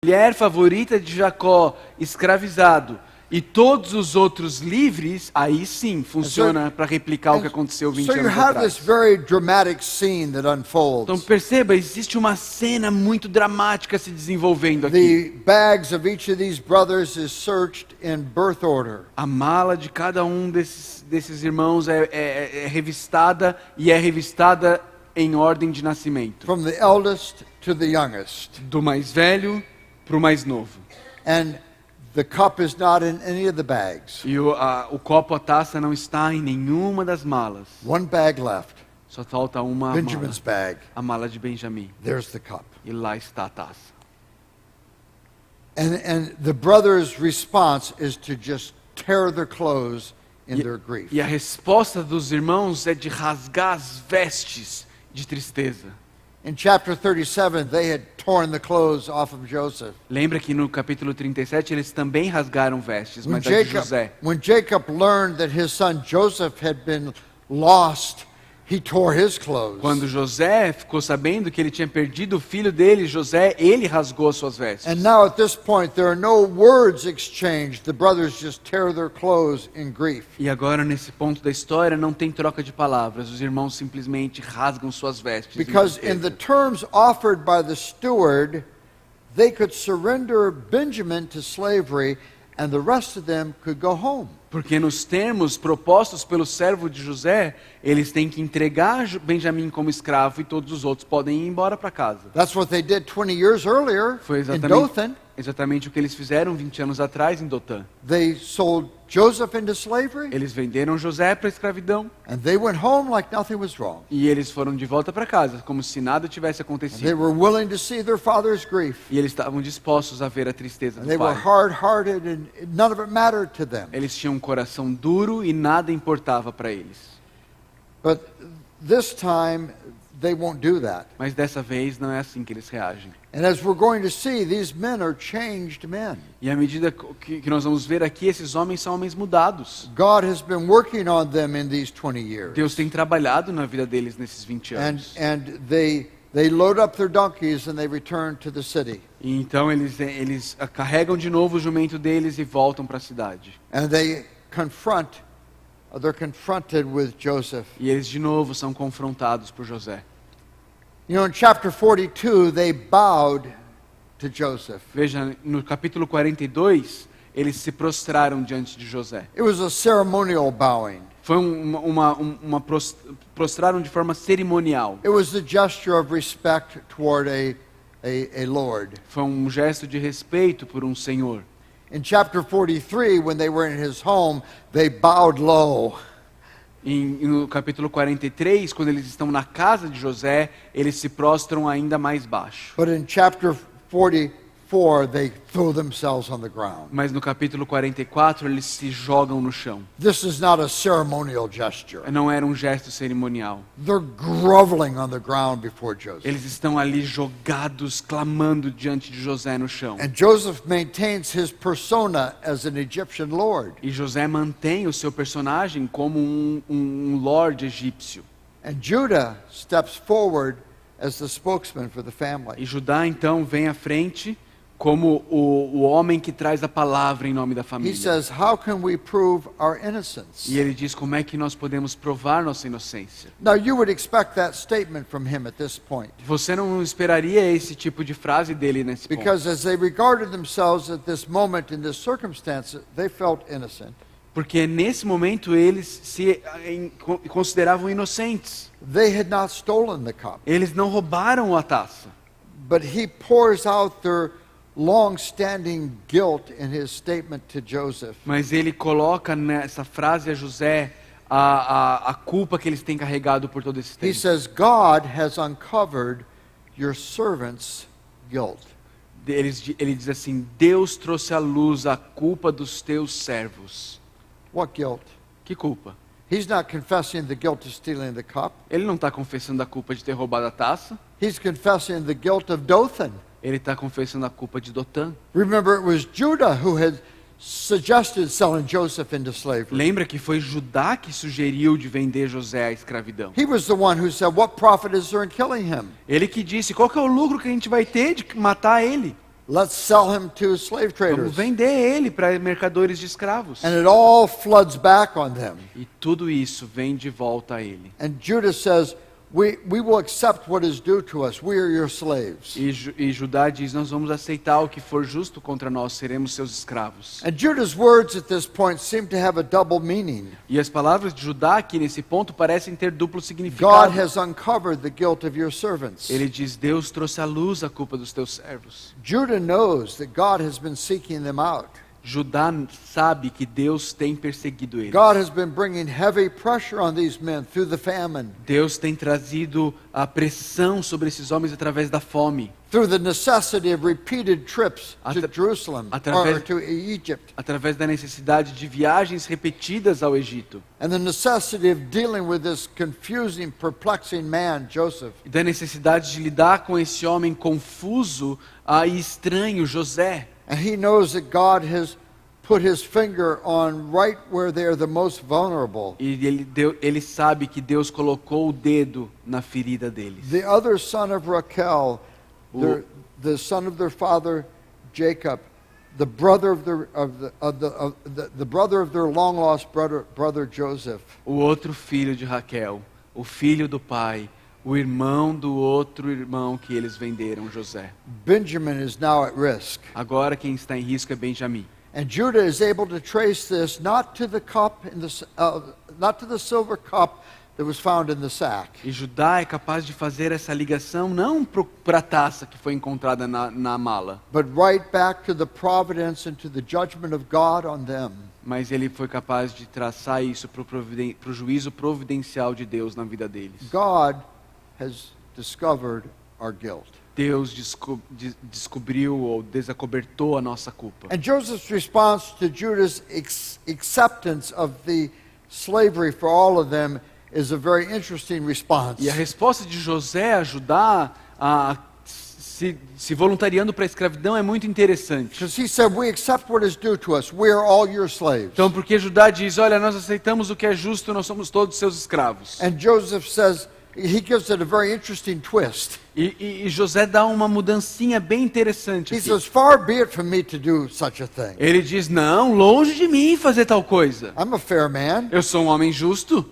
mulher favorita de Jacó escravizado e todos os outros livres, aí sim funciona para replicar o que aconteceu 20 anos atrás. Então perceba, existe uma cena muito dramática se desenvolvendo aqui. A mala de cada um desses irmãos é revistada e é revistada em ordem de nascimento. From the eldest to the youngest. Do mais velho para o mais novo. And the cup is not in any of the bags. E o copo, a taça não está em nenhuma das malas. One bag left. Só falta uma Benjamin's mala. bag. A mala de Benjamim. There's the cup. E lá está a taça. And the brothers' response is to just tear their clothes in their grief. E a resposta dos irmãos é de rasgar as vestes de tristeza. In chapter 37, they had torn the clothes off of Joseph. Lembra que no capítulo 37 eles também rasgaram vestes, mas a de José. When Jacob learned that his son Joseph had been lost, he tore his clothes. Quando José ficou sabendo que ele tinha perdido o filho dele, José, ele rasgou as suas vestes. And now at this point there are no words exchanged. The brothers just tear their clothes in grief. E agora nesse ponto da história não tem troca de palavras. Os irmãos simplesmente rasgam suas vestes. Because in the terms offered by the steward, they could surrender Benjamin to slavery and the rest of them could go home. Porque nos termos propostos pelo servo de José, eles têm que entregar Benjamim como escravo e todos os outros podem ir embora para casa. That's what they did 20 years earlier in Dothan. Exatamente o que eles fizeram 20 anos atrás em Dotã. They sold Joseph into slavery. Eles venderam José para a escravidão. And they went home like nothing was wrong. E eles foram de volta para casa, como se nada tivesse acontecido. They were willing to see their father's grief. E eles estavam dispostos a ver a tristeza do They were pai. hard-hearted and none of it mattered to them. Eles tinham um coração duro e nada importava para eles. But this time they won't do that. Mas dessa vez não é assim que eles reagem. And as we're going to see, these men are changed men. E à medida que nós vamos ver aqui, esses homens são homens mudados. God has been working on them in these 20 years. Deus tem trabalhado na vida deles nesses 20 anos. And they load up their donkeys and they return to the city. E então eles carregam de novo o jumento deles e voltam para a cidade. And they're confronted with Joseph. E eles de novo são confrontados por José. You know, in chapter 42, they bowed to Joseph. Veja, no capítulo 42, eles se prostraram diante de José. It was a ceremonial bowing. Foi prostraram de forma cerimonial. It was a gesture of respect toward a Lord. Foi um gesto de respeito por um senhor. In chapter 43, when they were in his home, they bowed low. No capítulo 43, quando eles estão na casa de José, eles se prostram ainda mais baixo. But in chapter 44, they throw themselves on the ground. Mas no capítulo 44, eles se jogam no chão. This is not a ceremonial gesture. Não era um gesto cerimonial. They're groveling on the ground before Joseph. Eles estão ali jogados, clamando diante de José no chão. And Joseph maintains his persona as an Egyptian lord. E José mantém o seu personagem como um lord egípcio. And Judah steps forward as the spokesman for the family. E Judá então vem à frente como o homem que traz a palavra em nome da família. He says, "How can we prove our innocence?" E ele diz como é que nós podemos provar nossa inocência. Now you would expect that statement from him at this point. Você não esperaria esse tipo de frase dele nesse ponto. Because as they regarded themselves at this moment in this circumstance, they felt innocent. Porque nesse momento eles se consideravam inocentes. They had not stolen the cup. Eles não roubaram a taça. But he pours out their long-standing guilt in his statement to Joseph. Mas ele coloca nessa frase a José a culpa que eles têm carregado por todo esse tempo. He says, God has uncovered your servant's guilt. Ele diz assim, Deus trouxe à luz a culpa dos teus servos. What guilt? Que culpa? He's not confessing the guilt of stealing the cup. Ele não está confessando a culpa de ter roubado a taça. He's confessing the guilt of Dothan. Ele está confessando a culpa de Dotã. Remember, it was Judah who had suggested selling Joseph into slavery. Lembra que foi Judá que sugeriu de vender José à escravidão. He was the one who said, "What profit is there in killing him?" Ele que disse, qual que é o lucro que a gente vai ter de matar ele? Let's sell him to slave Vamos traders. vender ele para mercadores de escravos. And it all floods back on them. E tudo isso vem de volta a ele. And Judah says, we will accept what is due to us. We are your slaves. E Judá diz, nós vamos aceitar o que for justo contra nós, seremos seus escravos. And Judah's words at this point seem to have a double meaning. E as palavras de Judá aqui nesse ponto parecem ter duplo God significado. has uncovered the guilt of your servants. Ele diz, Deus trouxe à luz a culpa dos teus servos. Judah knows that God has been seeking them out. Judá sabe que Deus tem perseguido eles. God has been bringing heavy pressure on these men through the famine, Deus tem trazido a pressão sobre esses homens através da fome, through the necessity of repeated trips to Atra- Jerusalem or através- to Egypt, através da necessidade de viagens repetidas ao Egito, and the necessity of dealing with this confusing, perplexing man, Joseph. e da necessidade de lidar com esse homem confuso e estranho, José. And he knows that God has put his finger on right where they are the most vulnerable. E ele sabe que Deus colocou o dedo na ferida deles. The other son of Raquel, the son of their father Jacob, the brother of the brother of their long lost brother Joseph. O outro filho de Raquel, o filho do pai, o irmão do outro irmão que eles venderam, José. Benjamin is now at risk. Agora quem está em risco é Benjamim. And Judah is able to trace this not to the cup not to the silver cup that was found in the sack, E Judá é capaz de fazer essa ligação não para a taça que foi encontrada na mala, but right back to the providence and to the judgment of God on them. mas ele foi capaz de traçar isso para o juízo providencial de Deus na vida deles. God has discovered our guilt. Deus descobriu ou desacobertou a nossa culpa. And Joseph's response to Judah's acceptance of the slavery for all of them is a very interesting response. E a resposta de José a Judá se voluntariando para a escravidão é muito interessante. Because he said, we accept what is due to us. We are all your slaves. Então, porque Judá diz, olha, nós aceitamos o que é justo, nós somos todos seus escravos. And Joseph says, he gives it a very interesting twist. E José dá uma mudancinha bem interessante He aqui. says, far be it from me to do such a thing. Ele diz, não, longe de mim fazer tal coisa. I'm a fair man. Eu sou um homem justo.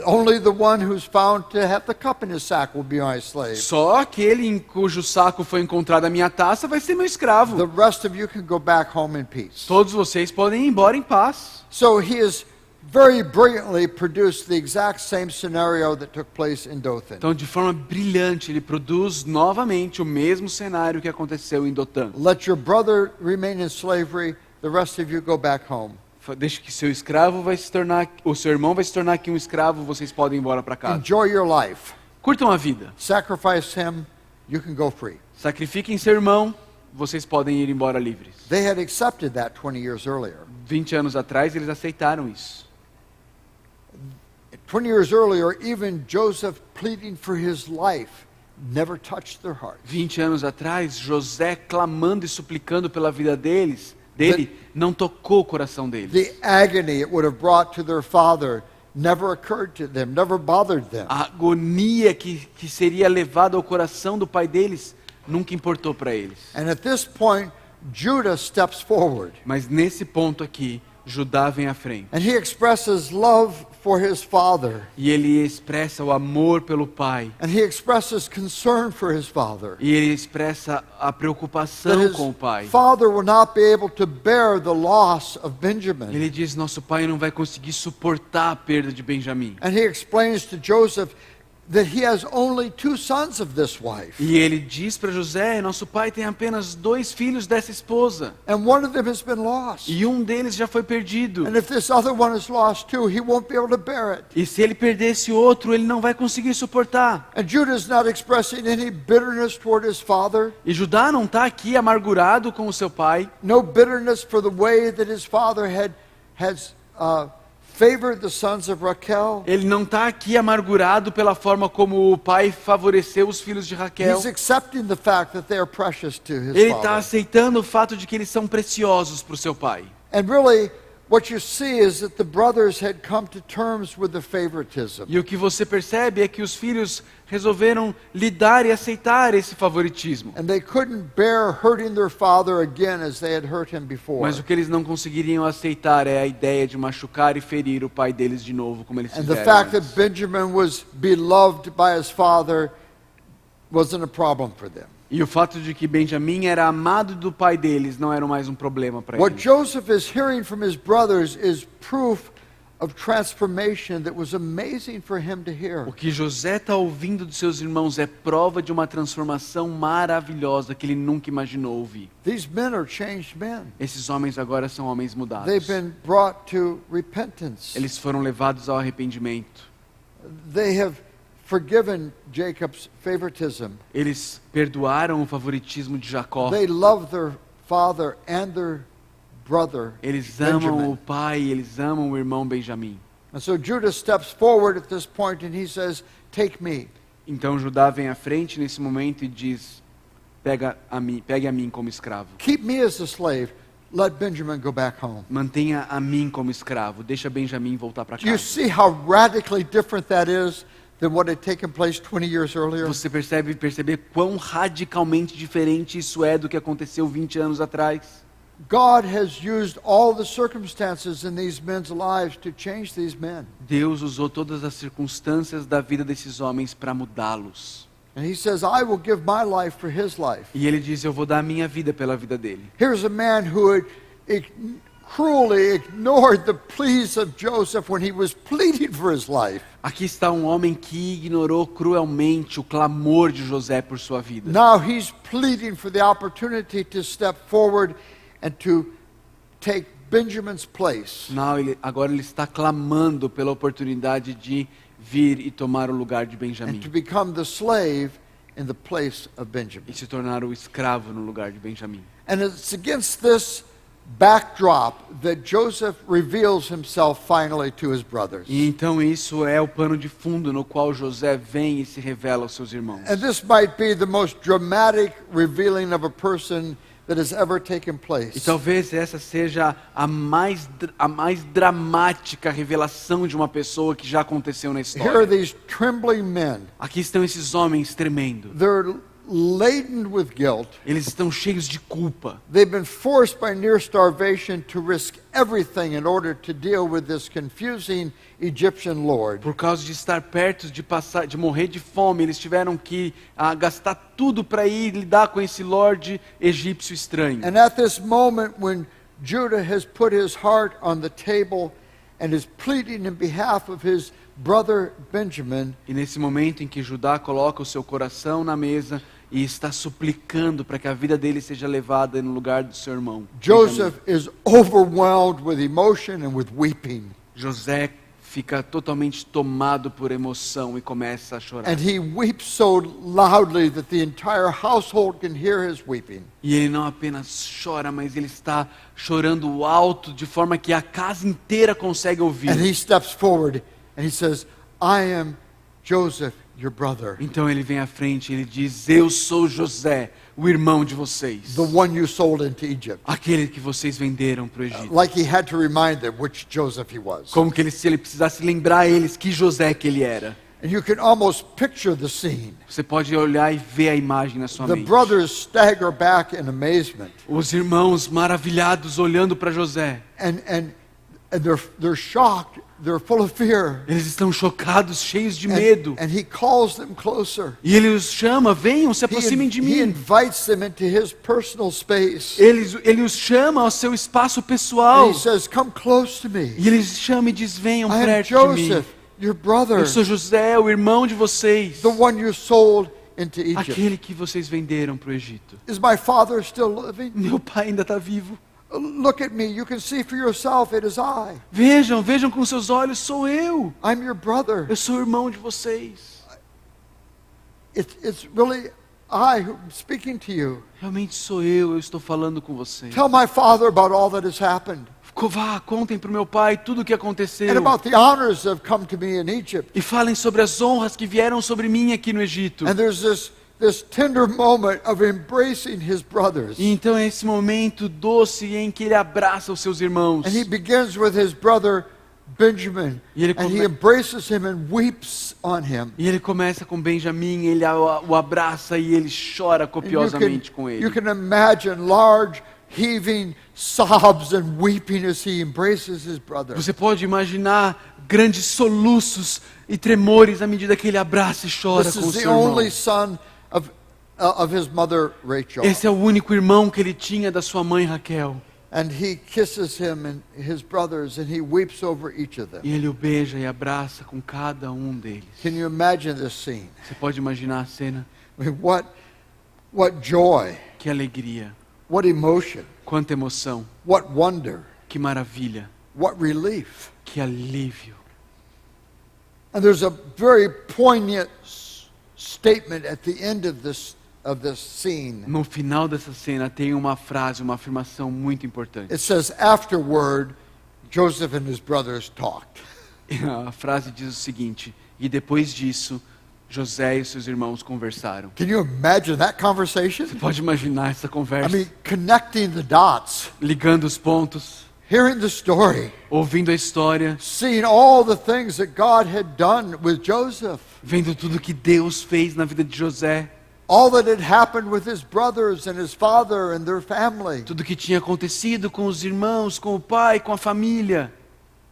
Only the one who's found to have the cup in his sack will be my slave. Só aquele em cujo saco foi encontrada a minha taça vai ser meu escravo. The rest of you can go back home in peace. Todos vocês podem ir embora em paz. So he has very brilliantly produced the exact same scenario that took place in Dothan. Então, de forma brilhante, ele produz novamente o mesmo cenário que aconteceu em Dotã. Let your brother remain in slavery, the rest of you go back home. Deixa que seu escravo vai se tornar, o seu irmão vai se tornar aqui um escravo, vocês podem ir embora para casa. Enjoy your life. Curtam a vida. Sacrifice him, you can go free. Sacrifiquem seu irmão, vocês podem ir embora livres. They had accepted that 20 years earlier. 20 anos atrás, eles aceitaram isso. 20 years earlier, even Joseph pleading for his life never touched their hearts. 20 anos atrás, José clamando e suplicando pela vida dele, não tocou o coração deles. The agony it would have brought to their father never occurred to them, never bothered them. A agonia que seria levada ao coração do pai deles nunca importou para eles. And at this point, Judah steps forward. Mas nesse ponto aqui, Judá vem à frente. And he expresses love for his father. E ele expressa o amor pelo pai. And he expresses concern for his father. E ele expressa a That preocupação his com o pai. father will not be able to bear the loss of Benjamin. Ele diz, nosso pai não vai conseguir suportar a perda de Benjamim. And he explains to Joseph that he has only 2 sons of this wife. E ele diz para José, nosso pai tem apenas 2 filhos dessa esposa. And one of them has been lost. E um deles já foi perdido. And if this other one is lost too, he won't be able to bear it. E se ele perder esse outro, ele não vai conseguir suportar. And Judah is not expressing any bitterness toward his father. E Judá não está aqui amargurado com o seu pai. No bitterness for the way that his father has favored the sons of Raquel. Ele não está aqui amargurado pela forma como o pai favoreceu os filhos de Raquel. He's accepting the fact that they are precious to his Ele está father. aceitando o fato de que eles são preciosos para o seu pai. And really, what you see is that the brothers had come to terms with the favoritism. E o que você percebe é que os filhos resolveram lidar e aceitar esse favoritismo. And they couldn't bear hurting their father again as they had hurt him before. Mas o que eles não conseguiriam aceitar é a ideia de machucar e ferir o pai deles de novo, como eles And the fizeram fact that antes. Benjamin was beloved by his father wasn't a problem for them. E o fato de que Benjamim era amado do pai deles não era mais um problema para What eles. Joseph is hearing from his brothers is proof of transformation that was amazing for him to hear. O que José está ouvindo dos seus irmãos é prova de uma transformação maravilhosa que ele nunca imaginou ouvir. These men are changed men. Esses homens agora são homens mudados. They've been brought to repentance. Eles foram levados ao arrependimento. They have forgiven Jacob's favoritism. Eles perdoaram o favoritismo de Jacó. They love their father and their brother Eles amam Benjamin. o pai, eles amam o irmão Benjamim. And so Judah steps forward at this point and he says, "Take me." Então Judá vem à frente nesse momento e diz: pegue a mim como escravo. Keep me as a slave. Let Benjamin go back home. Mantenha a mim como escravo. Deixa Benjamim voltar para Do you casa. see how radically different that is than what had taken place 20 years earlier? Você perceber quão radicalmente diferente isso é do que aconteceu 20 anos atrás? God has used all the circumstances in these men's lives to change these men. Deus usou todas as circunstâncias da vida desses homens para mudá-los. And he says, "I will give my life for his life." E ele diz: eu vou dar a minha vida pela vida dele. Here's a man who had cruelly ignored the pleas of Joseph when he was pleading for his life. Aqui está um homem que ignorou cruelmente o clamor de José por sua vida. Now he's pleading for the opportunity to step forward and to take Benjamin's place. Agora ele está clamando pela oportunidade de vir e tomar o lugar de And Benjamim. to become the slave in the place of Benjamin. E se tornar o escravo no lugar de Benjamim. And it's against this backdrop that Joseph reveals himself finally to his brothers. E então isso é o pano de fundo no qual José vem e se revela aos seus irmãos. And this might be the most dramatic revealing of a person that has ever taken E place. talvez essa seja a mais dramática revelação de uma pessoa que já aconteceu na Here are história. these trembling men. Aqui estão esses homens tremendo. They're laden with guilt. Eles estão cheios de culpa. They've been forced by near starvation to risk everything in order to deal with this confusing Egyptian lord. Por causa de estar perto de morrer de fome, eles tiveram que gastar tudo para ir lidar com esse lorde egípcio estranho. And at this moment when Judah has put his heart on the table and is pleading in behalf of his brother Benjamin, E nesse momento em que Judá coloca o seu coração na mesa e está suplicando para que a vida dele seja levada no lugar do seu irmão, Joseph is overwhelmed with emotion and with weeping. José fica totalmente tomado por emoção e começa a chorar. And he weeps so loudly that the entire household can hear his weeping. E ele não apenas chora, mas ele está chorando alto, de forma que a casa inteira consegue ouvir. And he steps forward and he says, "I am Joseph, your brother, Então ele vem à frente e ele diz: eu sou José, o irmão de vocês, the one you sold into Egypt." aquele que vocês venderam para o Egito. Like he had to remind them which Joseph he was. Como que se ele precisasse lembrar a eles que José que ele era. And you can almost picture the scene. Você pode olhar e ver a imagem na sua The mente. brothers stagger back in amazement. Os irmãos maravilhados olhando para José. And they're shocked. They're full of fear. Eles estão chocados, cheios de medo. And he calls them closer. E ele os chama: venham, se aproximem de He mim. invites them into his personal space. Ele os chama ao seu espaço pessoal. And he says, "Come close to me. E ele chama e diz: venham I am perto de mim. Joseph, your brother, Eu sou José, o irmão de vocês. the one you sold into Egypt. Aquele que vocês venderam para o Egito. Is my father still living? Meu pai ainda está vivo. Look at me. You can see for yourself. It is I. Vejam com seus olhos, sou eu. I'm your brother. Eu sou o irmão de vocês. It's really I who am speaking to you. Realmente sou eu estou falando com vocês. Tell my father about all that has happened. Vá, contem para o meu pai tudo o que aconteceu. And about the honors that have come to me in Egypt. E falem sobre as honras que vieram sobre mim aqui no Egito. And there's this this tender moment of embracing his brothers. E então é esse momento doce em que ele abraça os seus irmãos. And he begins with his brother Benjamin, E ele and he embraces him and weeps on him. E ele começa com Benjamim, ele o abraça e ele chora copiosamente com ele. You can imagine large heaving sobs and weeping as he embraces his brother. Você pode imaginar grandes soluços e tremores à medida que ele abraça e chora This com o is the seu irmão. only son of his mother Rachel. Esse é o único irmão que ele tinha da sua mãe Raquel. And he kisses him and his brothers, and he weeps over each of them. E ele o beija e abraça com cada um deles. Can you imagine this scene? Você pode imaginar a cena? I mean, what joy, Que alegria, what emotion, quanta emoção, what wonder, que maravilha, what relief. que alívio. And there's a very poignant statement at the end of this scene. No final dessa cena tem uma frase, uma afirmação muito importante. It says, afterward, Joseph and his brothers talked. A frase diz o seguinte: e depois disso, José e seus irmãos conversaram. Can you imagine that conversation? Você pode imaginar essa I conversa? mean, connecting the dots, Ligando os pontos, hearing the story, ouvindo a história, seeing all the things that God had done with Joseph, vendo tudo que Deus fez na vida de José, all that had happened with his brothers and his father and their family, tudo que tinha acontecido com os irmãos, com o pai, com a família,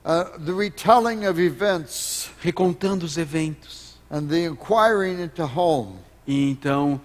the retelling of events, recontando os eventos, and the inquiring into home, e então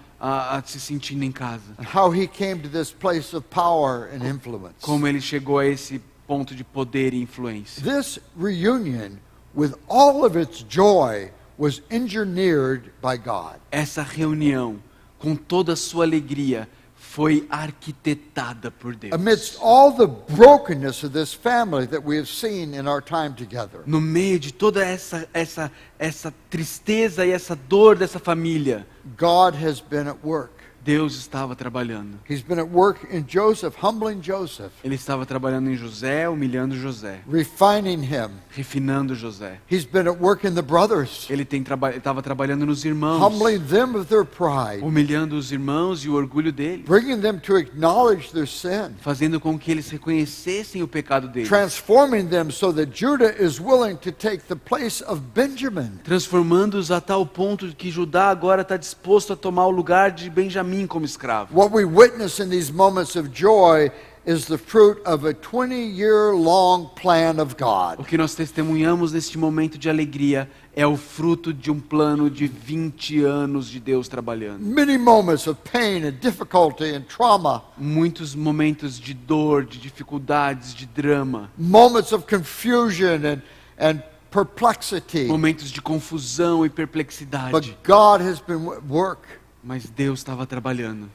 se sentindo em casa. and how he came to this place of power and influence. Como ele chegou a esse ponto de poder e influência. This reunion, with all of its joy, was engineered by God. Essa reunião, com toda a sua alegria, foi arquitetada por Deus. Amidst all the brokenness of this family that we have seen in our time together, No meio de toda essa tristeza e essa dor dessa família, God has been at work. Deus estava trabalhando. He's been at work in Joseph, humbling Joseph, Ele estava trabalhando em José, humilhando José, refining him. refinando José. He's been at work in the brothers, Ele estava trabalhando nos irmãos, humbling them of their pride, humilhando os irmãos e o orgulho deles, bringing them to acknowledge their sin, fazendo com que eles reconhecessem o pecado deles, transforming them so that Judah is willing to take the place of Benjamin. transformando-os a tal ponto de que Judá agora está disposto a tomar o lugar de Benjamim como escravo. What we witness in these moments of joy is the fruit of a 20-year-long plan of O God. que nós testemunhamos neste momento de alegria é o fruto de um plano de 20 anos de Deus trabalhando. Many moments of pain and difficulty and trauma, Muitos momentos de dor, de dificuldades, de drama, moments of confusion and perplexity. momentos de confusão e perplexidade. But God has been at work. Mas Deus estava trabalhando.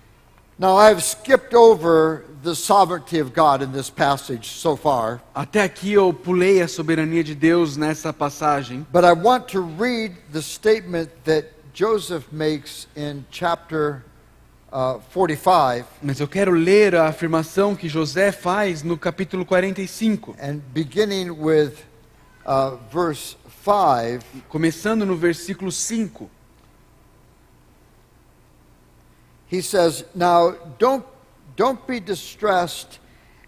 Now I have skipped over the sovereignty of God in this passage so far, Até aqui eu pulei a soberania de Deus nessa passagem, but I want to read the statement that Joseph makes in chapter 45, mas eu quero ler a afirmação que José faz no capítulo 45, and beginning with verse 5. começando no versículo 5. He says, "Now don't be distressed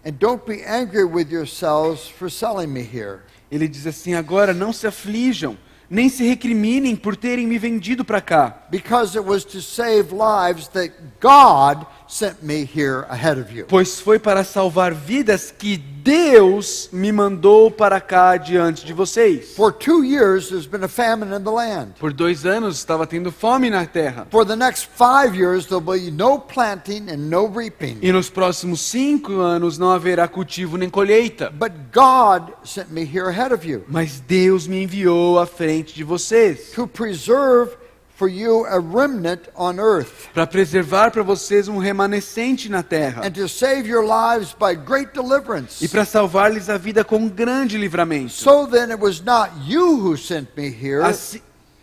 and don't be angry with yourselves for selling me here. Ele diz assim: agora não se aflijam, nem se recriminem por terem me vendido para cá, Because it was to save lives that God sent me here ahead of you." pois foi para salvar vidas que Deus me mandou para cá diante de vocês. For 2 years there's been a famine in the land. Por 2 anos estava tendo fome na terra. For the next 5 years there'll be no planting and no reaping. E nos próximos 5 anos não haverá cultivo nem colheita. But God sent me here ahead of you Mas Deus me enviou à frente de vocês, to preserve for you a remnant on earth, para preservar para vocês um remanescente na terra, and to save your lives by great deliverance. e para salvar-lhes a vida com um grande livramento. So then it was not you who sent me here,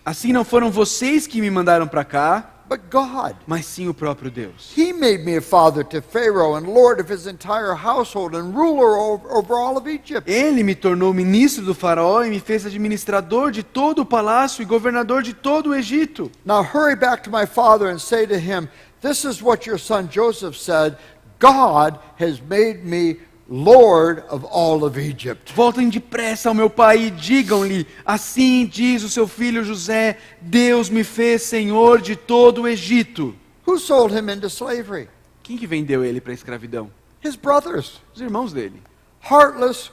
Assim não foram vocês que me mandaram para cá, but God. mas sim o próprio Deus. He made me a father to Pharaoh and lord of his entire household and ruler over all of Egypt. Ele me tornou ministro do faraó e me fez administrador de todo o palácio e governador de todo o Egito. Now hurry back to my father and say to him, this is what your son Joseph said, God has made me Lord of all of Egypt. Voltem depressa ao meu pai e digam-lhe, assim diz o seu filho José, Deus me fez senhor de todo o Egito. Who sold him into slavery? Quem que vendeu ele para a escravidão? His brothers. Os irmãos dele. Heartless,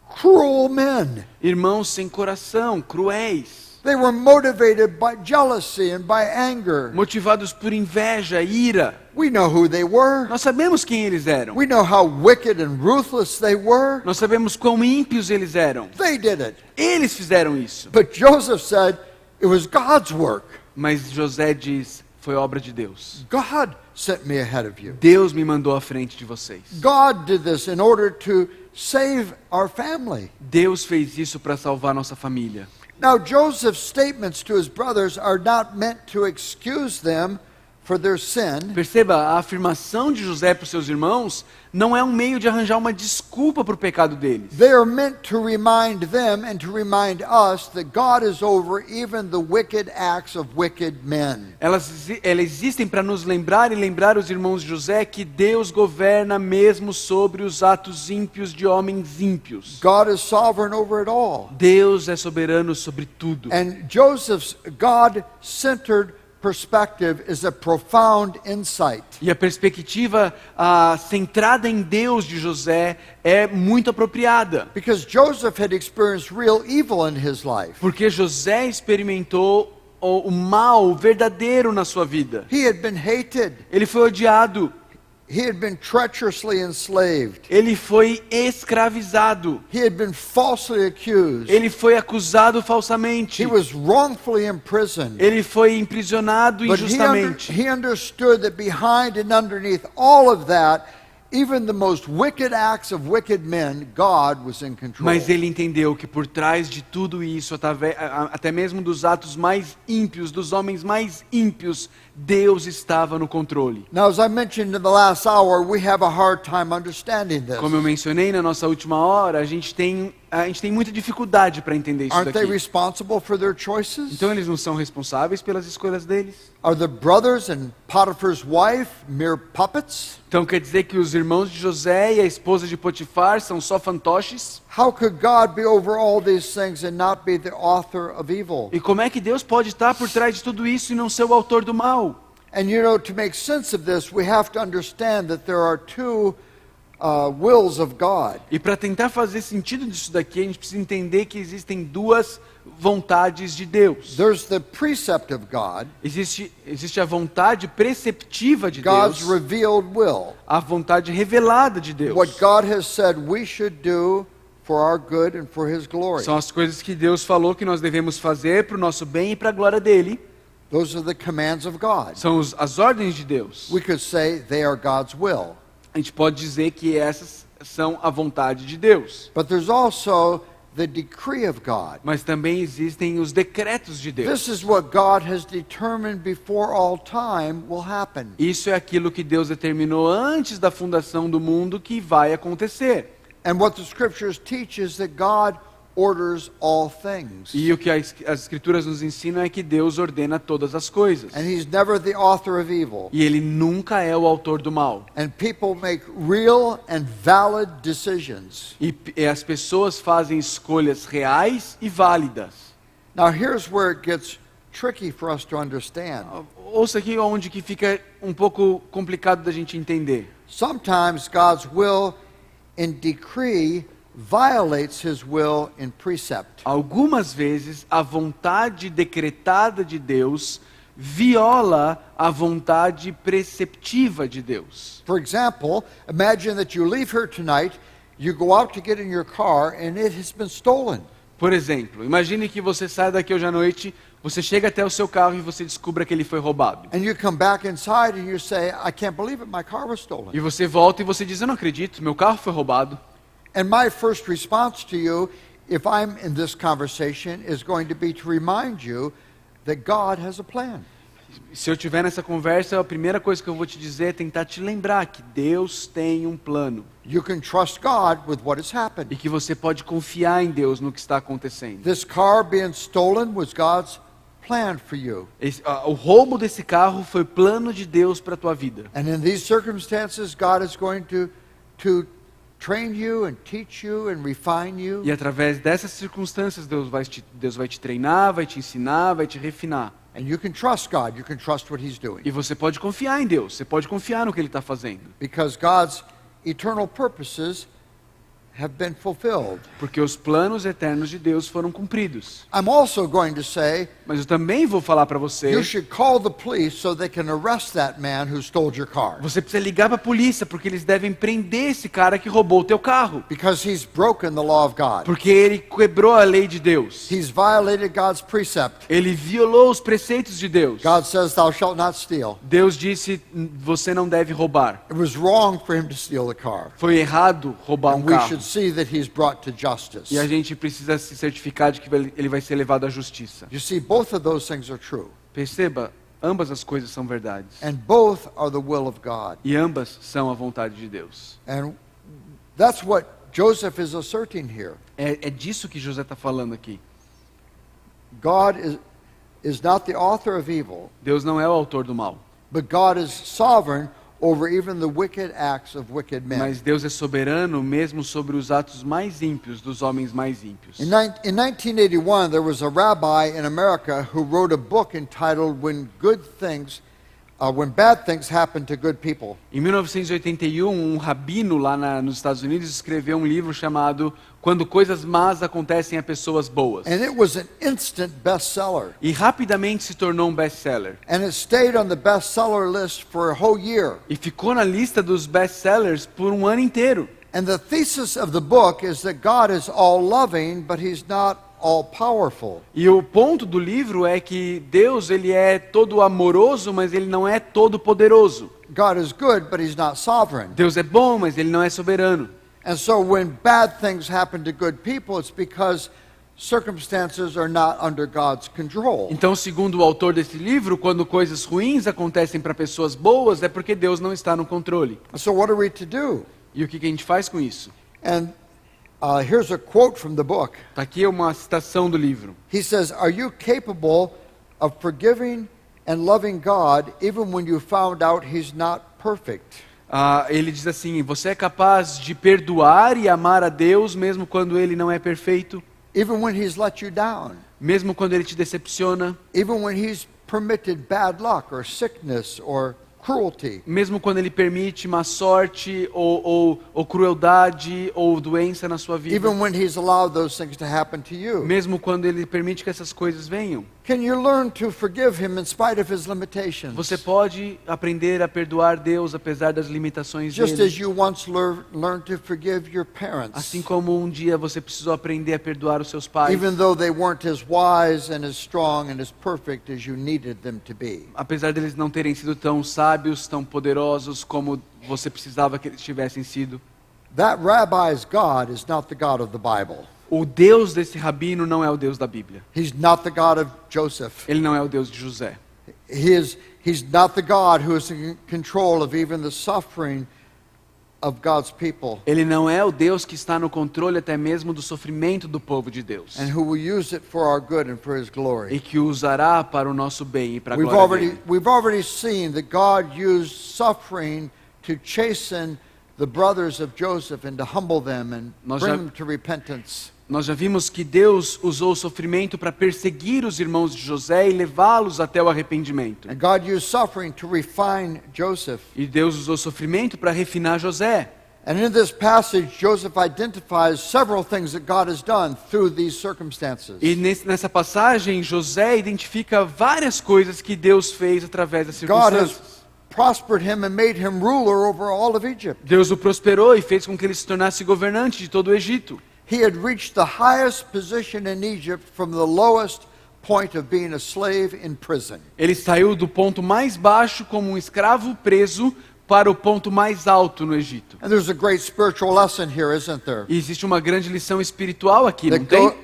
cruel men. Irmãos sem coração, cruéis. They were motivated by jealousy and by anger. Motivados por inveja, ira. We know who they were. Nós sabemos quem eles eram. We know how wicked and ruthless they were. Nós sabemos quão ímpios eles eram. They did it. Eles fizeram isso. But Joseph said it was God's work. Mas José diz, foi obra de Deus. God sent me ahead of you. Deus me mandou à frente de vocês. God did this in order to save our family. Deus fez isso para salvar nossa família. Now Joseph's statements to his brothers are not meant to excuse them for their sin. Perceba, a afirmação de José para os seus irmãos não é um meio de arranjar uma desculpa para o pecado deles. They are meant to remind them and to remind us that God is over even the wicked acts of wicked men. Elas existem para nos lembrar e lembrar os irmãos de José que Deus governa mesmo sobre os atos ímpios de homens ímpios. God is sovereign over it all. Deus é soberano sobre tudo. And Joseph's God-centered perspective is a profound insight. E a perspectiva centrada em Deus de José é muito apropriada. Because Joseph had experienced real evil in his life. Porque José experimentou o mal verdadeiro na sua vida. He had been hated. Ele foi odiado. He had been treacherously enslaved. Ele foi escravizado. He had been falsely accused. Ele foi acusado falsamente. He was wrongfully imprisoned. Ele foi imprisionado But injustamente. he understood that behind and underneath all of that, even the most wicked acts of wicked men, God was in control. Mas ele entendeu que por trás de tudo isso, até mesmo dos atos mais ímpios, dos homens mais ímpios, Deus estava no controle. Now, as I mentioned in the last hour, we have a hard time understanding this. Como eu mencionei na nossa última hora, a gente tem muita dificuldade para entender isso Aren't they daqui. responsible for their choices? Então eles não são responsáveis pelas escolhas deles? Are the brothers and Potiphar's wife mere puppets? Então quer dizer que os irmãos de José e a esposa de Potifar são só fantoches? How could God be over all these things and not be the author of evil? E como é que Deus pode estar por trás de tudo isso e não ser o autor do mal? And you know, to make sense of this, we have to understand that there are two wills of God. E para tentar fazer sentido disso daqui, a gente precisa entender que existem duas vontades de Deus. There's the precept of God, Existe a vontade preceptiva de God's Deus, revealed will. a vontade revelada de Deus. What God has said we should do for our good and for His glory. São as coisas que Deus falou que nós devemos fazer para o nosso bem e para a glória dele. Those are the commands of God. São as ordens de Deus. We could say they are God's will. A gente pode dizer que essas são a vontade de Deus. But there's also the decree of God. Mas também existem os decretos de Deus. This is what God has determined before all time will happen. Isso é aquilo que Deus determinou antes da fundação do mundo que vai acontecer. And what the scriptures teach is that God orders all things. E o que as escrituras nos ensinam é que Deus ordena todas as coisas. And He's never the author of evil. E ele nunca é o autor do mal. And people make real and valid decisions. E as pessoas fazem escolhas reais e válidas. Now here's where it gets tricky for us to understand. Ouça aqui onde que fica um pouco complicado da gente entender. Sometimes God's will in decree violates His will in precept. Algumas vezes a vontade decretada de Deus viola a vontade preceptiva de Deus. For example, imagine that you leave here tonight, you go out to get in your car and it has been stolen. Por exemplo, imagine que você sai daqui hoje à noite, você chega até o seu carro e você descubra que ele foi roubado. And you come back inside and you say, I can't believe it, my car was stolen. E você volta e você diz, eu não acredito, meu carro foi roubado. And my first response to you, if I'm in this conversation, is going to be to remind you that God has a plan. Se eu estiver nessa conversa, a primeira coisa que eu vou te dizer é tentar te lembrar que Deus tem um plano. You can trust God with what has happened. E que você pode confiar em Deus no que está acontecendo. This car being stolen was God's plan for you. O roubo desse carro foi plano de Deus para a tua vida. And in these circumstances, God is going to train you and teach you and refine you. E através dessas circunstâncias, Deus vai te treinar, vai te ensinar, vai te refinar. And you can trust God. You can trust what He's doing. E você pode confiar em Deus, você pode confiar no que Ele está fazendo. Because God's eternal purposes have been fulfilled. Porque os planos eternos de Deus foram cumpridos. I'm also going to say, Mas eu também vou falar para você, you should call the police so they can arrest that man who stole your car. você precisa ligar para a polícia, porque eles devem prender esse cara que roubou o teu carro. Because he's broken the law of God. Porque ele quebrou a lei de Deus. He's violated God's precept. Ele violou os preceitos de Deus. God says, thou shalt not steal. Deus disse, você não deve roubar. It was wrong for him to steal the car. Foi errado roubar um And we carro. should see that he's brought to justice. E a gente precisa se certificar de que ele vai ser levado à justiça. You see, both of those things are true. Perceba, ambas as coisas são verdades. And both are the will of God. E ambas são a vontade de Deus. And that's what Joseph is asserting here. É disso que José está falando aqui. God is not the author of evil, Deus não é o autor do mal. but God is sovereign over even the wicked acts of wicked men. Mas Deus é soberano mesmo sobre os atos mais ímpios dos homens mais ímpios. In 1981, there was a rabbi in America who wrote a book entitled When Bad Things Happen to Good People. Em 1981, um rabino lá nos Estados Unidos escreveu um livro chamado Quando Coisas Más Acontecem a Pessoas Boas. And it was an instant bestseller. E rapidamente se tornou um best-seller. And it stayed on the bestseller list for a whole year. E ficou na lista dos best-sellers por um ano inteiro. And the thesis of the book is that God is all-loving, but He's not all-powerful. E o ponto do livro é que Deus, ele é todo amoroso, mas ele não é todo poderoso. God is good, but He's not sovereign. Deus é bom, mas ele não é soberano. And so when bad things happen to good people, it's because circumstances are not under God's control. Então, segundo o autor desse livro, quando coisas ruins acontecem para pessoas boas, é porque Deus não está no controle. So what are we to do? E o que a gente faz com isso? And here's a quote from the book. Tá aqui uma citação do livro. He says, "Are you capable of forgiving and loving God even when you found out He's not perfect?" Ele diz assim, você é capaz de perdoar e amar a Deus mesmo quando Ele não é perfeito? Even when He's let you down? Mesmo quando Ele te decepciona? Even when He's permitted bad luck or sickness or cruelty? Mesmo quando Ele permite má sorte ou crueldade ou doença na sua vida? Even when He's allowed those things to happen to you? Mesmo quando Ele permite que essas coisas venham? Can you learn to forgive Him in spite of His limitations? Você pode aprender a perdoar Deus apesar das limitações Just dele. as you once learned to forgive your parents, Assim como um dia você precisou aprender a perdoar os seus pais, even though they weren't as wise and as strong and as perfect as you needed them to be. apesar deles não terem sido tão sábios, tão poderosos como você precisava que eles tivessem sido. That rabbi's God is not the God of the Bible. O Deus desse rabino não é o Deus da Bíblia. He's not the God of Joseph. Ele não é o Deus de José. He's not the God who is in control of even the suffering of God's people, Ele não é o Deus que está no controle até mesmo do sofrimento do povo de Deus. and who will use it for our good and for His E glory. que o usará para o nosso bem e para a We've glória dele. already seen that God used suffering to chasten the brothers of Joseph and to humble them and Nós bring já- them to repentance. Nós já vimos que Deus usou o sofrimento para perseguir os irmãos de José e levá-los até o arrependimento. And God used suffering to refine Joseph. E Deus usou o sofrimento para refinar José. And in this passage, Joseph identifies several things that God has done through these circumstances. E nessa passagem, José identifica várias coisas que Deus fez através das God has circunstâncias. prospered him and made him ruler over all of Egypt. Deus o prosperou e fez com que ele se tornasse governante de todo o Egito. He had reached the highest position in Egypt from the lowest point of being a slave in prison. Ele saiu do ponto mais baixo como um escravo preso para o ponto mais alto no Egito. And there's a great spiritual lesson here, isn't there? E existe uma grande lição espiritual aqui, não That tem?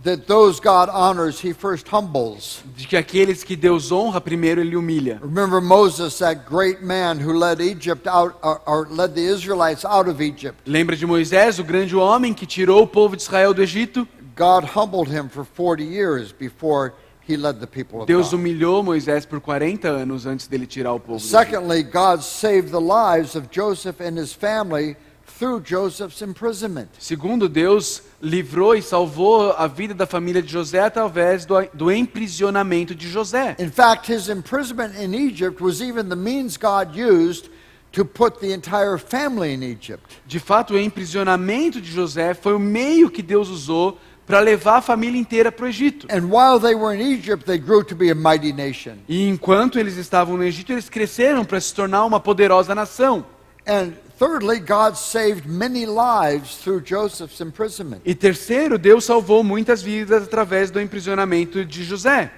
that those God honors, he first humbles. De que aqueles que Deus honra, primeiro ele humilha. Remember Moses, that great man who led Egypt out, or led the Israelites out of Egypt. Lembra de Moisés, o grande homem que tirou o povo de Israel do Egito? God humbled him for 40 years before he led the people of Deus God. humilhou Moisés por 40 anos antes dele tirar o povo do Egito. Secondly, God saved the lives of Joseph and his family through Joseph's imprisonment. Segundo, Deus livrou e salvou a vida da família de José através do emprisionamento de José. In fact, his imprisonment in Egypt was even the means God used to put the entire family in Egypt. De fato, o emprisionamento de José foi o meio que Deus usou para levar a família inteira para o Egito. And while they were in Egypt, they grew to be a mighty nation. E enquanto eles estavam no Egito, eles cresceram para se tornar uma poderosa nação. And thirdly, God saved many lives through Joseph's imprisonment. E terceiro, Deus salvou muitas vidas através do emprisionamento de José.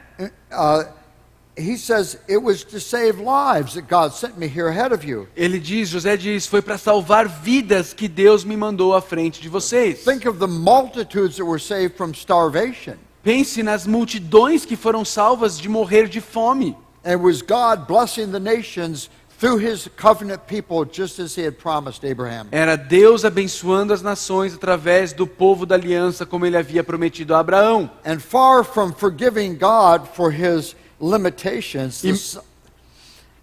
He says, it was to save lives that God sent me here ahead of you. José diz, foi para salvar vidas que Deus me mandou à frente de vocês. Think of the multitudes that were saved from starvation. Pense nas multidões que foram salvas de morrer de fome. And it was God blessing the nations through his covenant people, just as he had promised Abraham. Era Deus abençoando as nações através do povo da aliança, como ele havia prometido a Abraão. And far from forgiving God for his limitations,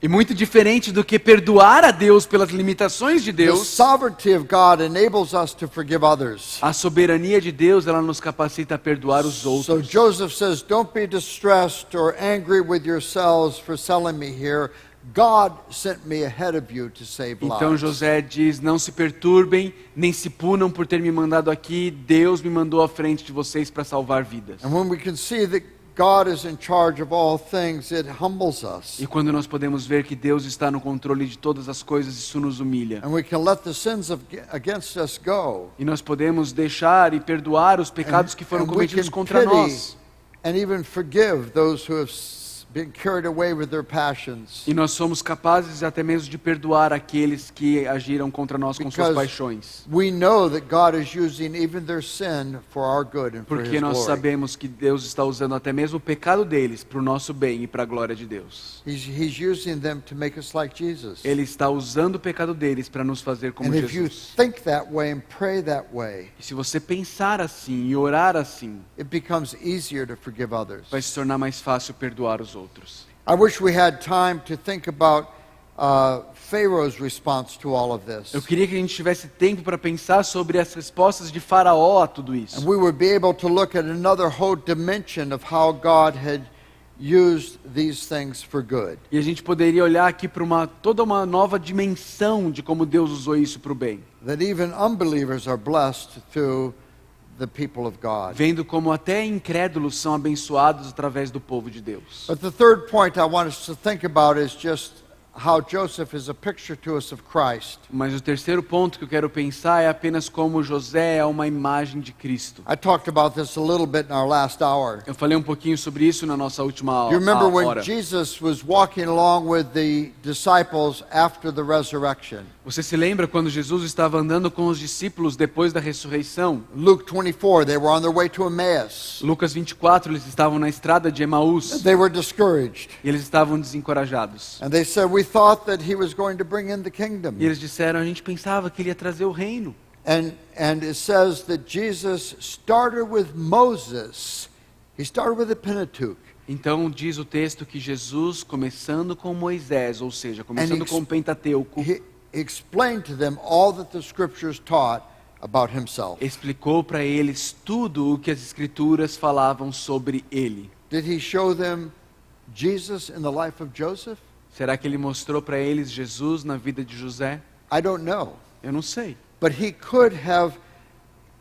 E muito diferente do que perdoar a Deus pelas limitações de the Deus, sovereignty of God enables us to forgive others. a soberania de Deus, ela nos capacita a perdoar os So outros. Joseph says, don't be distressed or angry with yourselves for selling me here. God sent me ahead of you to save Então lives. José diz, não se perturbem, nem se punam por ter me mandado aqui, Deus me mandou à frente de vocês para salvar vidas. And when we can see that God is in charge of all things, it humbles us. E quando nós podemos ver que Deus está no controle de todas as coisas, isso nos humilha. And we can let the sins against us go. E nós podemos deixar e perdoar os pecados que foram And we cometidos can contra pity nós. and even forgive those who have been carried away with their passions. E nós somos capazes até mesmo de perdoar aqueles que agiram contra nós com suas Because paixões. we know that God is using even their sin for our good and for Porque his nós glory. sabemos que Deus está usando até mesmo o pecado deles para o nosso bem e para a glória de Deus. He's using them to make us like Jesus. Ele está usando o pecado deles para nos fazer como And if you Jesus. think that way and pray that way, E se você pensar assim e orar assim, it becomes easier to forgive others. vai se tornar mais fácil perdoar os outros. I wish we had time to think about Pharaoh's response to all of this. Eu queria que a gente tivesse tempo para pensar sobre as respostas de Faraó a tudo And isso. we would be able to look at another whole dimension of how God had used these things for good. E a gente poderia olhar aqui para toda uma nova dimensão de como Deus usou isso para o bem. That even unbelievers are blessed through the people of God. Vendo como até incrédulos são abençoados através do povo de Deus. But the third point I want us to think about is just how Joseph is a picture to us of Christ. Mas o terceiro ponto que eu quero pensar é apenas como José é uma imagem de Cristo. I talked about this a little bit in our last hour. Eu falei um pouquinho sobre isso na nossa última You remember when hora. Jesus was walking along with the disciples after the resurrection? Você se lembra quando Jesus estava andando com os discípulos depois da ressurreição? Luke 24, they were on their way to Emmaus. Lucas 24, eles estavam na estrada de Emaús They were discouraged. e eles estavam desencorajados. And they said, we thought that he was going to bring in the kingdom. E eles disseram, a gente pensava que ele ia trazer o reino. And it says that Jesus started with Moses. He started with the Pentateuch. Então diz o texto que Jesus, começando com Moisés, ou seja, começando And com o Pentateuco, He explained to them all that the scriptures taught about himself. explicou para eles tudo o que as escrituras falavam sobre ele. Did he show them Jesus in the life of Joseph? Será que ele mostrou para eles Jesus na vida de José? I don't know. Eu não sei. But he could have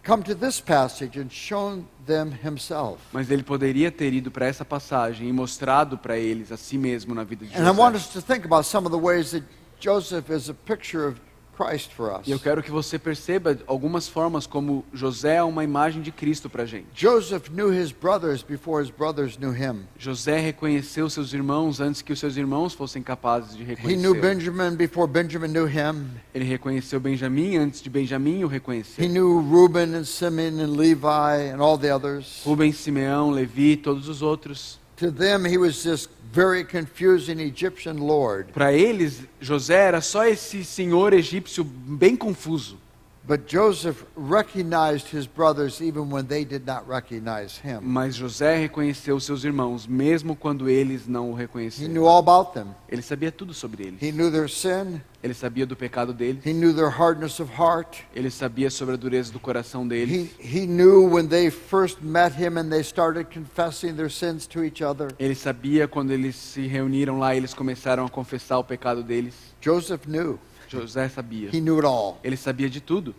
come to this passage and shown them himself. Mas ele poderia ter ido para essa passagem e mostrado para eles a si mesmo na vida de And I want us José. to think about some of the ways that Joseph is a picture of Christ for us. E eu quero que você perceba algumas formas como José é uma imagem de Cristo para a gente. Joseph knew his brothers before his brothers knew him. José reconheceu seus irmãos antes que os seus irmãos fossem capazes de He knew reconhecê-lo. Benjamin before Benjamin knew him. Ele reconheceu Benjamim antes de Benjamim o reconhecer. He knew Reuben and Simeon and Levi and all the others. Rubem, Simeão, Levi, todos os outros. To them, he was this very confusing Egyptian lord. Para eles, José era só esse senhor egípcio bem confuso. But Joseph recognized his brothers even when they did not recognize him. Mas José reconheceu seus irmãos, mesmo quando eles não o He reconheceram. knew all about them. Ele sabia tudo sobre eles. He knew their sin. Ele sabia do pecado deles. He knew their hardness of heart. Ele sabia sobre a dureza do coração deles. He knew when they first met him and they started confessing their sins to each other. Ele sabia quando eles se reuniram lá e eles começaram a confessar o pecado deles. Joseph knew. José sabia. He knew it all. Ele sabia de tudo.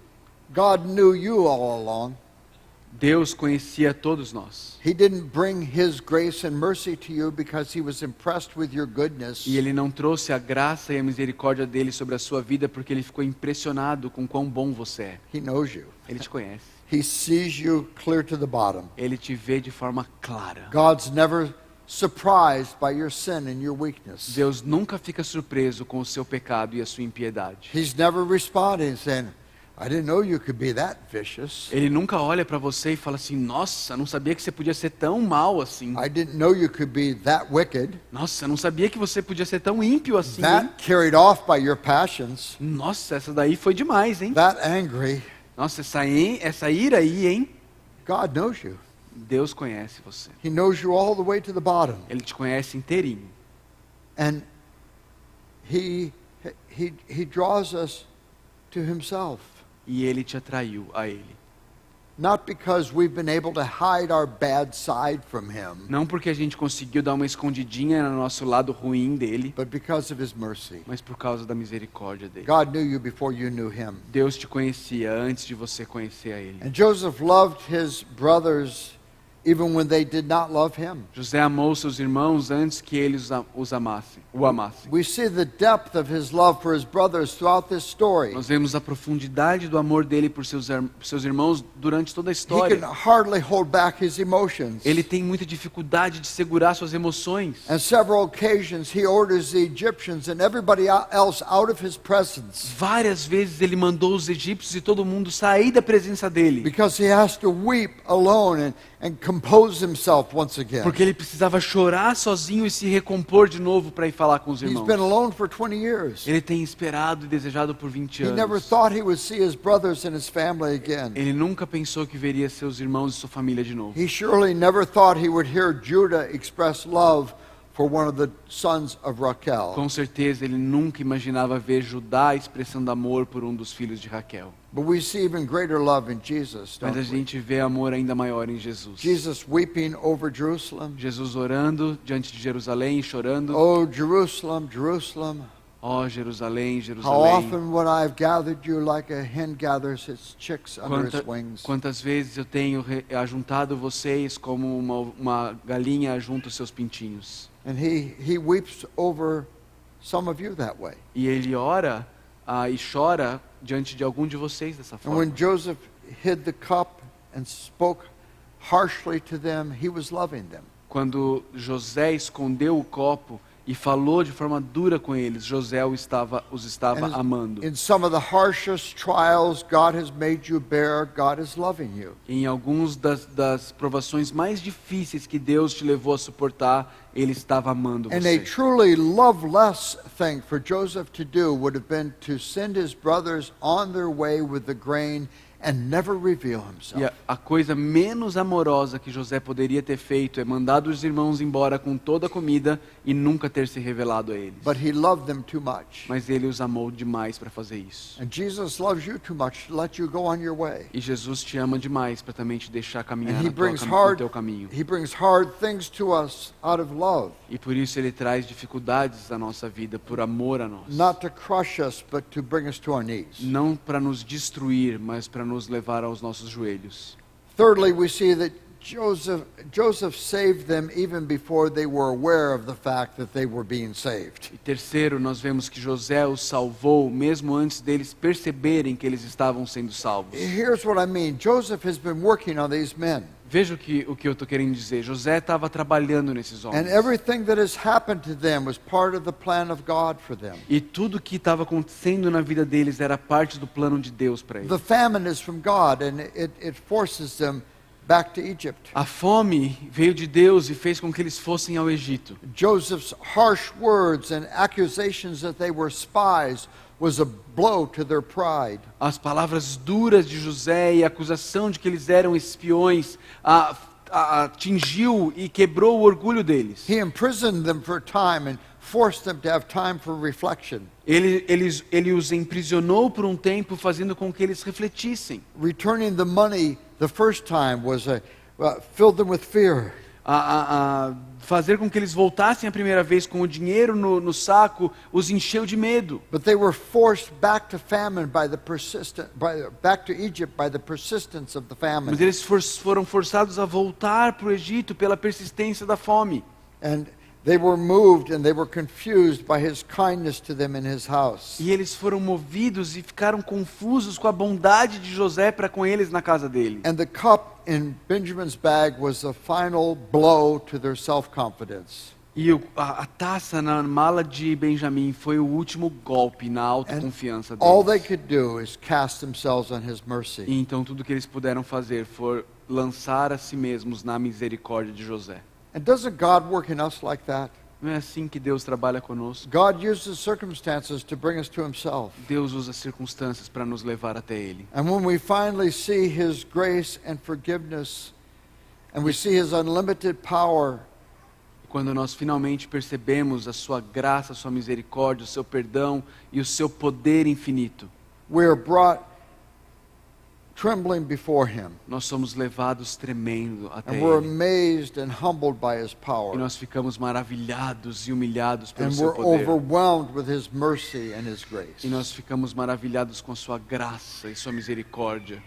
God knew you all along. Deus conhecia todos nós. He didn't bring his grace and mercy to you because he was impressed with your goodness. E Ele não trouxe a graça e a misericórdia dele sobre a sua vida porque Ele ficou impressionado com quão bom você é. He knows you. Ele te conhece. He sees you clear to the bottom. Ele te vê de forma clara. God's never surprised by your sin and your weakness. Deus nunca fica surpreso com o seu pecado e a sua impiedade. He's never responding saying, I didn't know you could be that vicious. Ele nunca olha para você e fala assim: nossa, não sabia que você podia ser tão mal assim. I didn't know you could be that wicked, Nossa, não sabia que você podia ser tão ímpio assim. Hein? that carried off by your passions, Nossa, essa daí foi demais, hein? that angry. Nossa, essa ira aí, hein? God knows you. Deus conhece você. He knows you all the way to the bottom. Ele te conhece inteirinho. And he draws us to himself. E Ele te atraiu a Ele. Not because we've been able to hide our bad side from him, Não porque a gente conseguiu dar uma escondidinha no nosso lado ruim dele, but because of his mercy. mas por causa da misericórdia dele. God knew you before you knew him. Deus te conhecia antes de você conhecer a Ele. And Joseph loved his brothers even when they did not love him. José amou seus irmãos antes que eles o amassem. We see the depth of his love for his brothers throughout this story. Nós vemos a profundidade do amor dele por seus irmãos durante toda a He história. can hardly hold back his emotions. Ele tem muita dificuldade de segurar suas emoções. On several occasions he orders the Egyptians and everybody else out of his presence Várias vezes ele mandou os egípcios e todo mundo sair da presença dele. because he has to weep alone and compose himself once again. Porque ele precisava chorar sozinho e se recompor de novo para ir falar com os He's irmãos. been alone for 20 years. Ele tem esperado e desejado por 20 He never anos. thought he would see his brothers and his family again. Ele nunca pensou que veria seus irmãos e sua família de novo. He surely never thought he would hear Judah express love for one of the sons of Raquel. Com certeza ele nunca imaginava ver Judá expressando amor por um dos filhos de Raquel. But we see even greater love in Jesus, Mas don't a we? gente vê amor ainda maior em Jesus. Jesus weeping over Jerusalem. Jesus orando diante de Jerusalém, chorando. Oh, Jerusalem, Jerusalem, Ó Jerusalém, how Jerusalém. often would I have gathered you like a hen gathers its chicks under its wings. Quantas vezes eu tenho ajuntado vocês como uma galinha junta os seus pintinhos. And he weeps over some of you that way. E ele ora e chora diante de algum de vocês dessa And forma. when Joseph hid the cup and spoke harshly to them, he was loving them. Quando José escondeu o copo e falou de forma dura com eles, José os estava And amando. in some of the harshest trials God has made you bear, God is loving you. Em alguns das provações mais difíceis que Deus te levou a suportar, Ele estava amando And a você. truly loveless thing for Joseph to do would have been to send his brothers on their way with the grain and never reveal himself. E a coisa menos amorosa que José poderia ter feito é mandar os irmãos embora com toda a comida e nunca ter se revelado a eles. But he loved them too much. Mas ele os amou demais para fazer isso. And Jesus loves you too much to let you go on your way. E Jesus te ama demais para também te deixar caminhar And he no teu caminho. brings hard things to us out of love, E por isso ele traz dificuldades à nossa vida, por amor a nós. not to crush us, but to bring us to our knees. Não para nos destruir, mas para nos levar aos nossos joelhos. Thirdly, we see that Joseph saved them even before they were aware of the fact that they were being saved. E terceiro, nós vemos que José os salvou mesmo antes deles perceberem que eles estavam sendo salvos. Here's what I mean. Joseph has been working on these men. Veja o que eu estou querendo dizer. José estava trabalhando nesses homens. And everything that has happened to them was part of the plan of God for them. E tudo que estava acontecendo na vida deles era parte do plano de Deus para eles. The famine is from God, and it forces them back to Egypt. A fome veio de Deus e fez com que eles fossem ao Egito. Joseph's harsh words and accusations that they were spies was a blow to their pride. As palavras duras de José e a acusação de que eles eram espiões atingiu e quebrou o orgulho deles. He imprisoned them for a time and forced them to have time for reflection. Ele os aprisionou por um tempo, fazendo com que eles refletissem. Returning the money the first time was filled them with fear. Fazer com que eles voltassem a primeira vez com o dinheiro no saco os encheu de medo. But they were forced back to famine back to Egypt by the persistence of the famine. Mas eles foram forçados a voltar para o Egito pela persistência da fome. And they were moved and they were confused by his kindness to them in his house. E eles foram movidos e ficaram confusos com a bondade de José para com eles na casa dele. And the cup in Benjamin's bag was the final blow to their self-confidence. E a taça na mala de Benjamim foi o último golpe na autoconfiança deles. All they could do is cast themselves on his mercy. E então tudo que eles puderam fazer foi lançar a si mesmos na misericórdia de José. And doesn't God work in us like that? Não é assim que Deus trabalha conosco? God uses circumstances to bring us to himself. Deus usa circunstâncias para nos levar até Ele. And when we finally see his grace and forgiveness, and we see his unlimited power, Quando nós finalmente percebemos a sua graça, a sua misericórdia, o seu perdão e o seu poder infinito, we are brought trembling before him. nós somos levados tremendo até And we're Ele. amazed and humbled by his E power. nós ficamos maravilhados e humilhados pelo And seu we're poder. overwhelmed with his mercy and his grace. E nós ficamos maravilhados com a sua graça e sua misericórdia.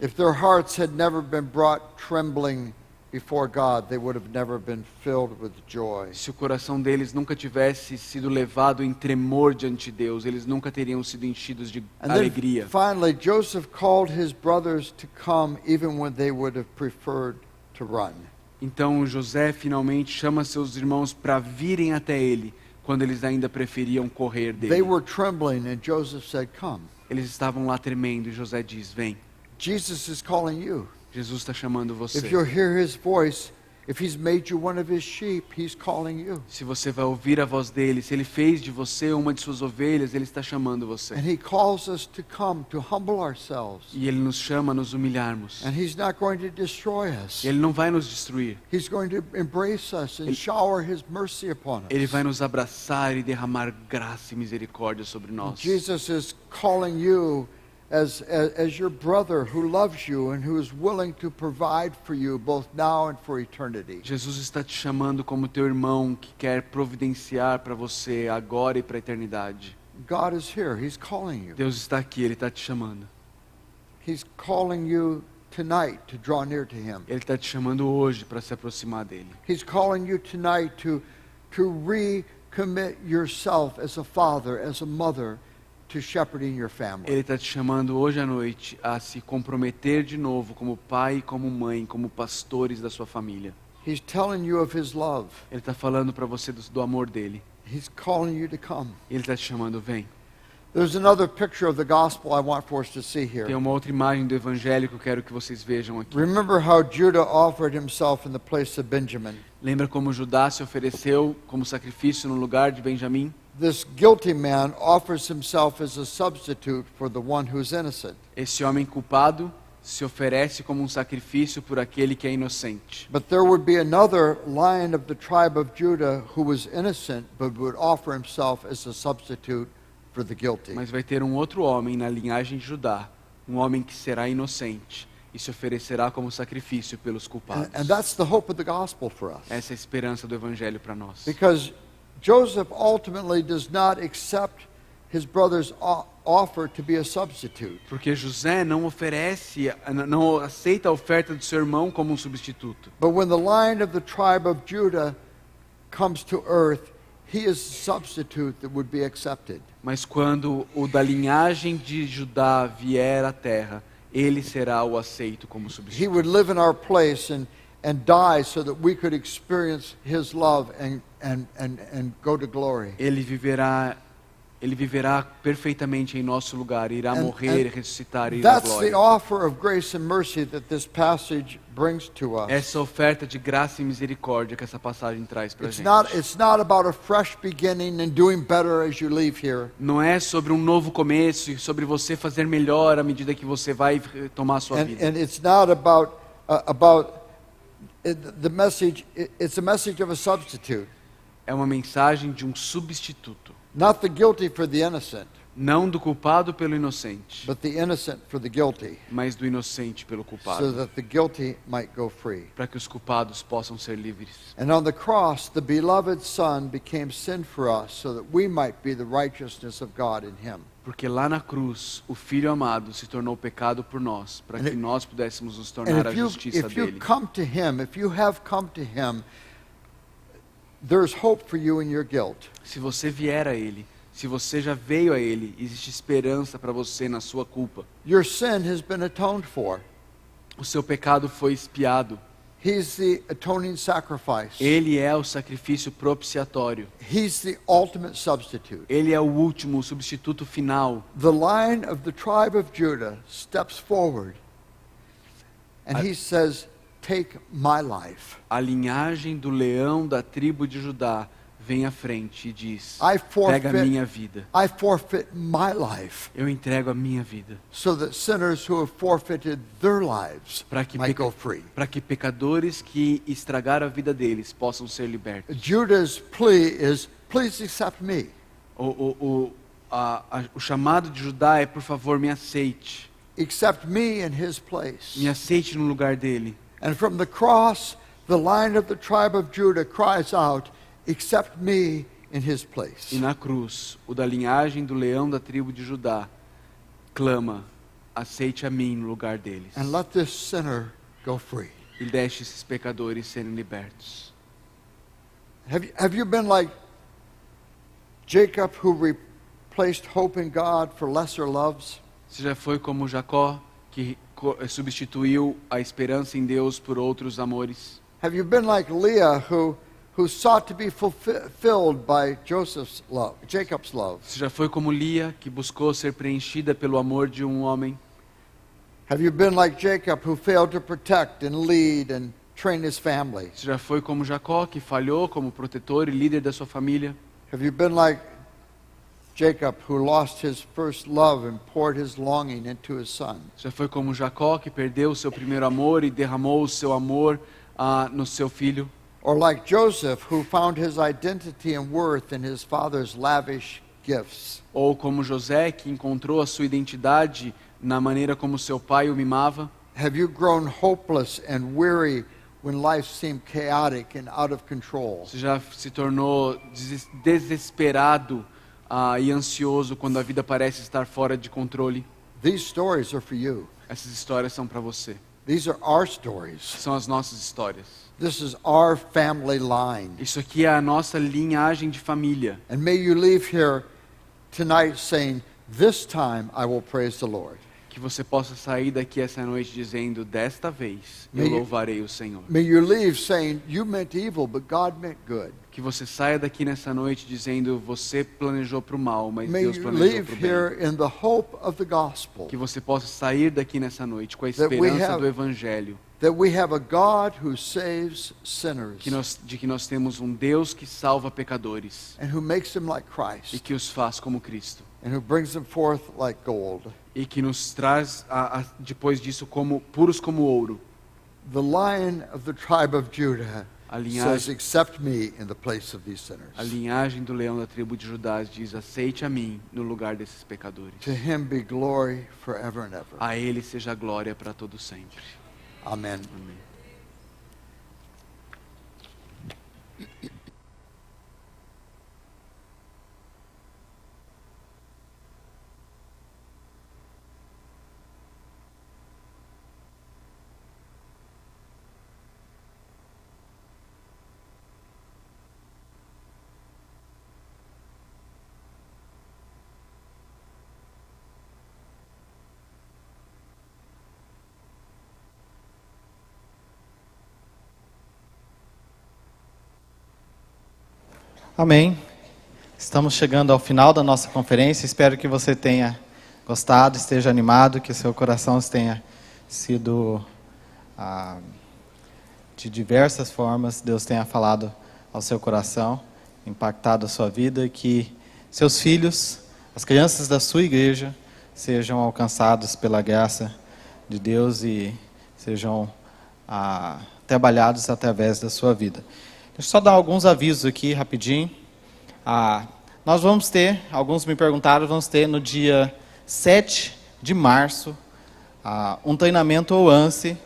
If their hearts had never been brought trembling before God, they would have never been filled with joy. Se o coração deles nunca tivesse sido levado em tremor diante de Deus, eles nunca teriam sido enchidos de And alegria. then finally, Joseph called his brothers to come even when they would have preferred to run. Então José finalmente chama seus irmãos para virem até ele, quando eles ainda preferiam correr They dele. were trembling and Joseph said, "Come." Eles estavam lá tremendo e José diz: vem, Jesus is calling you. Jesus está chamando você. If you'll hear his voice, if he's made you one of his sheep, he's calling you. Se você vai ouvir a voz dele, se ele fez de você uma de suas ovelhas, ele está chamando você. And he calls us to come, to humble ourselves. E ele nos chama a nos humilharmos. And he's not going to destroy us. Ele não vai nos destruir. He's going to embrace us and shower his mercy upon Ele us. vai nos abraçar e derramar graça e misericórdia sobre nós. Jesus is calling you as your brother who loves you and who is willing to provide for you both now and for eternity. Jesus está te chamando como teu irmão que quer providenciar para você agora e para a eternidade. God is here. He's calling you. Deus está aqui, Ele está te chamando. He's calling you tonight to draw near to him. Ele está te chamando hoje para se aproximar dele. He's calling you tonight to recommit yourself as a father, as a mother, to shepherding your family. Ele está te chamando hoje à noite a se comprometer de novo como pai, como mãe, como pastores da sua família. He's telling you of his love. Ele está falando para você do amor dele. He's calling you to come. Ele está te chamando, vem. There's another picture of the gospel I want for us to see Tem here. uma outra imagem do evangelho que eu quero que vocês vejam aqui. Remember how Judah offered himself in the place of Benjamin. Lembra como Judá se ofereceu como sacrifício no lugar de Benjamim? This guilty man offers himself as a substitute for the one who's innocent. Esse homem culpado se oferece como um sacrifício por aquele que é inocente. But there would be another lion of the tribe of Judah who was innocent but would offer himself as a substitute for the guilty. Mas vai ter um outro homem na linhagem de Judá, um homem que será inocente e se oferecerá como sacrifício pelos culpados. And that's the hope of the gospel for us. Essa é a esperança do evangelho para nós. Because Joseph ultimately does not accept his brothers offer to be a substitute. Porque José não aceita a oferta do seu irmão como um substituto. But when the line of the tribe of Judah comes to earth, he is a substitute that would be accepted. Mas quando o da linhagem de Judá vier à terra, ele será o aceito como substituto. He would live in our place and die so that we could experience his love and go to glory. Ele viverá perfeitamente em nosso lugar, irá morrer, ressuscitar e ir à That's the glória. offer of grace and mercy that this passage brings to us. Essa oferta de graça e misericórdia que essa passagem traz para a gente. It's not about a fresh beginning and doing better as you leave here. Não é sobre um novo começo e sobre você fazer melhor à medida que você vai tomar a sua vida. And it's not the message. It's a message of a substitute. É uma mensagem de um substituto. Not the guilty for the innocent, Não do culpado pelo inocente, but the innocent for the guilty, mas do inocente pelo so culpado, that the guilty might go free. para que os culpados possam ser livres. And on the cross, the beloved Son became sin for us, so that we might be the righteousness of God in Him. Porque lá na cruz, o Filho amado se tornou pecado por nós, para que nós pudéssemos nos And tornar a if justiça you dele. come to Him, if you have come to Him, there's hope for you in your guilt. Se você vier a Ele, se você já veio a Ele, existe esperança para você na sua culpa. Your sin has been atoned for. O seu pecado foi expiado. He's the atoning sacrifice. Ele é o sacrifício propiciatório. He's the ultimate substitute. Ele é o último, o substituto final. The line of the tribe of Judah steps forward, and he says, "Take my life. A linhagem do leão da tribo de Judá vem à frente e diz: pega a minha vida. I forfeit my life, Eu entrego a minha vida. so that sinners who have forfeited their lives might go free." Para que pecadores que estragaram a vida deles possam ser libertos. Judah's plea is, "Please accept me." O chamado de Judá é: por favor, me aceite. Accept me in his place. Me aceite no lugar dele. And from the cross, the line of the tribe of Judah cries out, "Accept me in his place." E na cruz, o da linhagem do leão da tribo de Judá clama: aceite a mim no lugar deles. And let this sinner go free. E deixe esses pecadores serem libertos. Have you been like Jacob, who replaced hope in God for lesser loves? Você já foi como Jacó, que substituiu a esperança em Deus por outros amores? Have you been like Leah, who sought to be fulfilled by Jacob's love? Você já foi como Lia, que buscou ser preenchida pelo amor de um homem? Have you been like Jacob, who failed to protect and lead and train his family? Você já foi como Jacó, que falhou como protetor e líder da sua família? Have you been like Jacob, who lost his first love and poured his longing into his son? Já foi como Jacó, que perdeu o seu primeiro amor e derramou o seu amor no seu filho? Or like Joseph, who found his identity and worth in his father's lavish gifts? Ou como José, que encontrou a sua identidade na maneira como seu pai o mimava? Have you grown hopeless and weary when life seemed chaotic and out of control? Você já se tornou desesperado e ansioso quando a vida parece estar fora de controle? These stories are for you. Essas histórias são para você. These are our stories. São as nossas histórias. This is our family line. Isso aqui é a nossa linhagem de família. And may you leave here tonight saying, "This time I will praise the Lord." Que você possa sair daqui essa noite dizendo: desta vez eu louvarei o Senhor. May you leave saying, "You meant evil, but God meant good." Que você saia daqui nessa noite dizendo: você planejou para o mal, mas May Deus you planejou leave para o bem. here in the hope of the gospel, Que você possa sair daqui nessa noite com a That we esperança have- do Evangelho. that we have a God who saves sinners De que nós temos um Deus que salva pecadores and who makes them like e Christ que os faz como Cristo. and who brings them forth like gold. E que nos traz, depois disso, puros como ouro. The Lion of the tribe of Judah A says, "Accept me in the place of these sinners." A linhagem do leão da tribo de Judá diz: aceite a mim no lugar desses pecadores. To him be glory forever and ever. A ele seja a glória para todo sempre. Amen. Amém. Amém. Estamos chegando ao final da nossa conferência. Espero que você tenha gostado, esteja animado, que seu coração tenha sido de diversas formas, Deus tenha falado ao seu coração, impactado a sua vida, e que seus filhos, as crianças da sua igreja, sejam alcançados pela graça de Deus e sejam trabalhados através da sua vida. Deixa eu só dar alguns avisos aqui, rapidinho. Nós vamos ter, alguns me perguntaram, vamos ter no dia 7 de março, um treinamento OANSE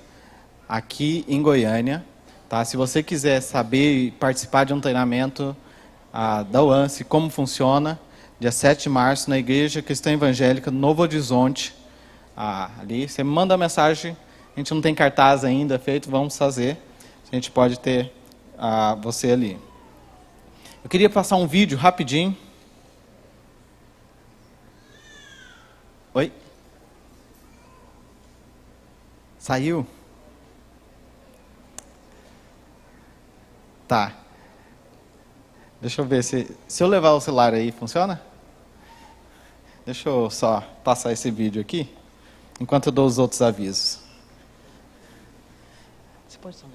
aqui em Goiânia. Tá? Se você quiser saber e participar de um treinamento da OANSE, como funciona, dia 7 de março, na Igreja Cristã Evangélica, Novo Horizonte, ali, você me manda mensagem, a gente não tem cartaz ainda feito, vamos fazer, a gente pode ter você ali. Eu queria passar um vídeo rapidinho. Oi? Saiu? Tá. Deixa eu ver se eu levar o celular aí, funciona? Deixa eu só passar esse vídeo aqui, enquanto eu dou os outros avisos. Você pode só